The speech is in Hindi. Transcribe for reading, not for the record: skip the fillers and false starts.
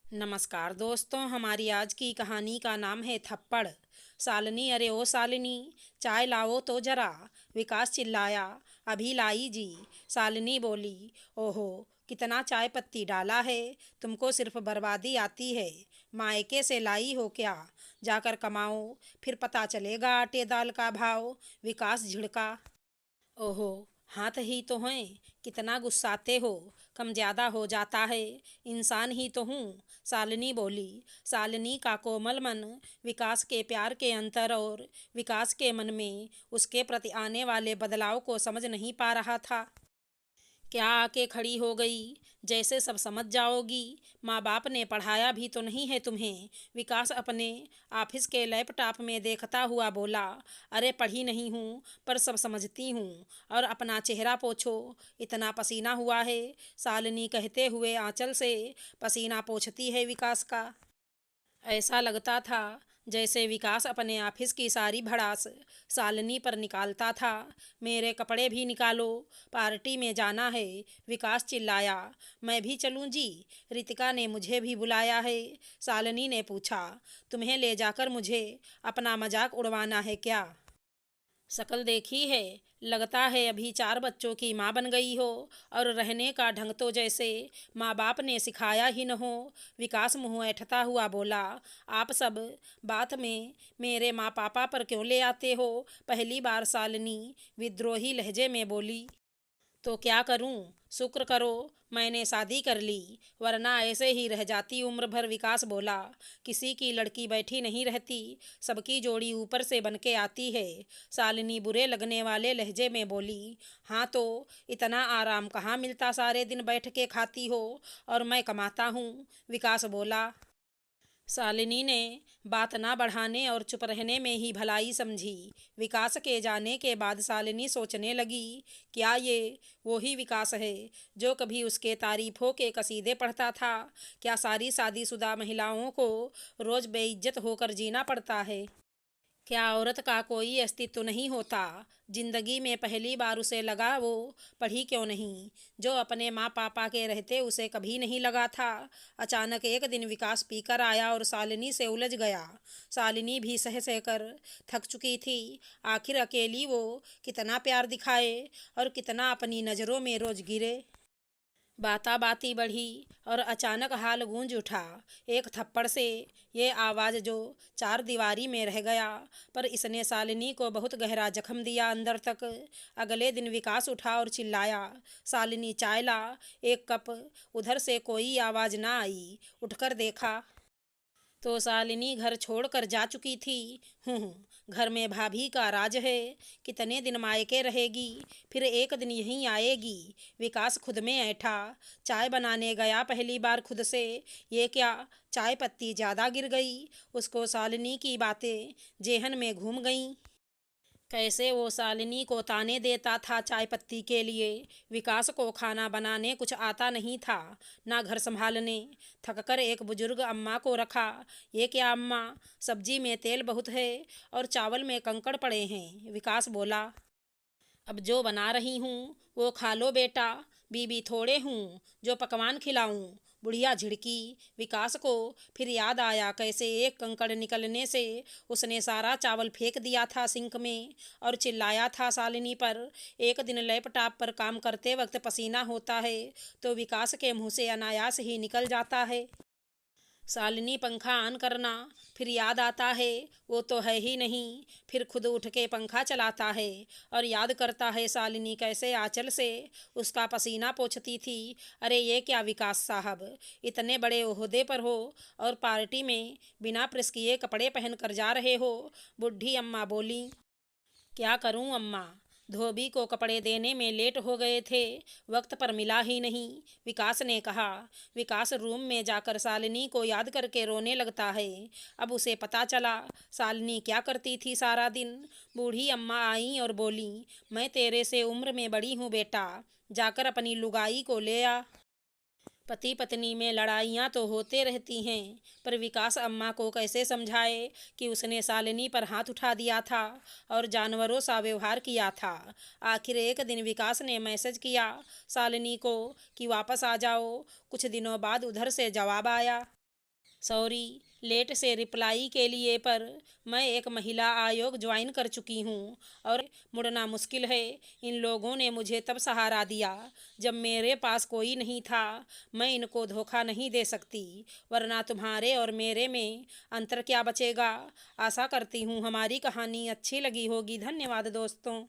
नमस्कार दोस्तों, हमारी आज की कहानी का नाम है थप्पड़। शालिनी, अरे ओ शालिनी, चाय लाओ तो जरा। विकास चिल्लाया। अभी लाई जी। शालिनी बोली। ओहो, कितना चाय पत्ती डाला है। तुमको सिर्फ बर्बादी आती है। मायके से लाई हो क्या? जाकर कमाओ, फिर पता चलेगा आटे दाल का भाव। विकास झिड़का। ओहो, हाथ ही तो हैं। कितना गुस्साते हो। कम ज़्यादा हो जाता है। इंसान ही तो हूँ। शालिनी बोली। शालिनी का कोमल मन विकास के प्यार के अंतर और विकास के मन में उसके प्रति आने वाले बदलाव को समझ नहीं पा रहा था। क्या आके खड़ी हो गई, जैसे सब समझ जाओगी। माँ बाप ने पढ़ाया भी तो नहीं है तुम्हें। विकास अपने ऑफिस के लैपटॉप में देखता हुआ बोला। अरे पढ़ी नहीं हूँ, पर सब समझती हूँ। और अपना चेहरा पोछो, इतना पसीना हुआ है। शालिनी कहते हुए आंचल से पसीना पोंछती है विकास का। ऐसा लगता था जैसे विकास अपने ऑफिस की सारी भड़ास शालिनी पर निकालता था। मेरे कपड़े भी निकालो, पार्टी में जाना है। विकास चिल्लाया। मैं भी चलूं जी? रितिका ने मुझे भी बुलाया है। शालिनी ने पूछा। तुम्हें ले जाकर मुझे अपना मजाक उड़वाना है क्या? शकल देखी है, लगता है अभी 4 बच्चों की माँ बन गई हो। और रहने का ढंग तो जैसे माँ बाप ने सिखाया ही न हो। विकास मुँह ऐंठता हुआ बोला। आप सब बात में मेरे माँ पापा पर क्यों ले आते हो? पहली बार शालिनी विद्रोही लहजे में बोली। तो क्या करूं? शुक्र करो मैंने शादी कर ली, वरना ऐसे ही रह जाती उम्र भर। विकास बोला। किसी की लड़की बैठी नहीं रहती, सबकी जोड़ी ऊपर से बन के आती है। शालिनी बुरे लगने वाले लहजे में बोली। हाँ तो इतना आराम कहाँ मिलता, सारे दिन बैठ के खाती हो और मैं कमाता हूँ। विकास बोला। शालिनी ने बात ना बढ़ाने और चुप रहने में ही भलाई समझी। विकास के जाने के बाद शालिनी सोचने लगी, क्या ये वो ही विकास है जो कभी उसके तारीफों के कसीदे पढ़ता था? क्या सारी शादीशुदा महिलाओं को रोज बेइज्जत होकर जीना पड़ता है? क्या औरत का कोई अस्तित्व नहीं होता? जिंदगी में पहली बार उसे लगा, वो पढ़ी क्यों नहीं, जो अपने माँ पापा के रहते उसे कभी नहीं लगा था। अचानक एक दिन विकास पीकर आया और शालिनी से उलझ गया। शालिनी भी सह सहकर थक चुकी थी। आखिर अकेली वो कितना प्यार दिखाए और कितना अपनी नज़रों में रोज गिरे। बाता बाती बढ़ी और अचानक हाल गूंज उठा, एक थप्पड़ से। ये आवाज़ जो चार दीवारी में रह गया, पर इसने शालिनी को बहुत गहरा जख्म दिया अंदर तक। अगले दिन विकास उठा और चिल्लाया। शालिनी चाय ला, एक कप। उधर से कोई आवाज़ ना आई। उठकर देखा तो शालिनी घर छोड़कर जा चुकी थी। घर में भाभी का राज है। कितने दिन मायके रहेगी, फिर एक दिन यहीं आएगी। विकास खुद में ऐठा। चाय बनाने गया पहली बार खुद से। ये क्या, चाय पत्ती ज़्यादा गिर गई। उसको शालिनी की बातें जेहन में घूम गईं। कैसे वो शालिनी को ताने देता था चाय पत्ती के लिए। विकास को खाना बनाने कुछ आता नहीं था, ना घर संभालने। थककर एक बुजुर्ग अम्मा को रखा। ये क्या अम्मा, सब्जी में तेल बहुत है और चावल में कंकड़ पड़े हैं। विकास बोला। अब जो बना रही हूँ वो खा लो बेटा। बीबी थोड़े हूँ जो पकवान खिलाऊं। बुढ़िया झिड़की। विकास को फिर याद आया कैसे एक कंकड़ निकलने से उसने सारा चावल फेंक दिया था सिंक में और चिल्लाया था शालिनी पर। एक दिन लैपटॉप पर काम करते वक्त पसीना होता है तो विकास के मुंह से अनायास ही निकल जाता है। शालिनी पंखा ऑन करना, फिर याद आता है वो तो है ही नहीं। फिर खुद उठ के पंखा चलाता है और याद करता है शालिनी कैसे आंचल से उसका पसीना पोंछती थी। अरे ये क्या विकास साहब, इतने बड़े ओहदे पर हो और पार्टी में बिना प्रेस किए कपड़े पहन कर जा रहे हो। बुढ़ी अम्मा बोली। क्या करूं अम्मा, धोबी को कपड़े देने में लेट हो गए थे, वक्त पर मिला ही नहीं। विकास ने कहा। विकास रूम में जाकर शालिनी को याद करके रोने लगता है। अब उसे पता चला शालिनी क्या करती थी सारा दिन। बूढ़ी अम्मा आई और बोली, मैं तेरे से उम्र में बड़ी हूँ बेटा, जाकर अपनी लुगाई को ले आ। पति पत्नी में लड़ाइयाँ तो होते रहती हैं, पर विकास अम्मा को कैसे समझाए कि उसने शालिनी पर हाथ उठा दिया था और जानवरों सा व्यवहार किया था। आखिर एक दिन विकास ने मैसेज किया शालिनी को कि वापस आ जाओ। कुछ दिनों बाद उधर से जवाब आया। सॉरी लेट से रिप्लाई के लिए, पर मैं एक महिला आयोग ज्वाइन कर चुकी हूँ और मुड़ना मुश्किल है। इन लोगों ने मुझे तब सहारा दिया जब मेरे पास कोई नहीं था। मैं इनको धोखा नहीं दे सकती, वरना तुम्हारे और मेरे में अंतर क्या बचेगा। आशा करती हूँ हमारी कहानी अच्छी लगी होगी। धन्यवाद दोस्तों।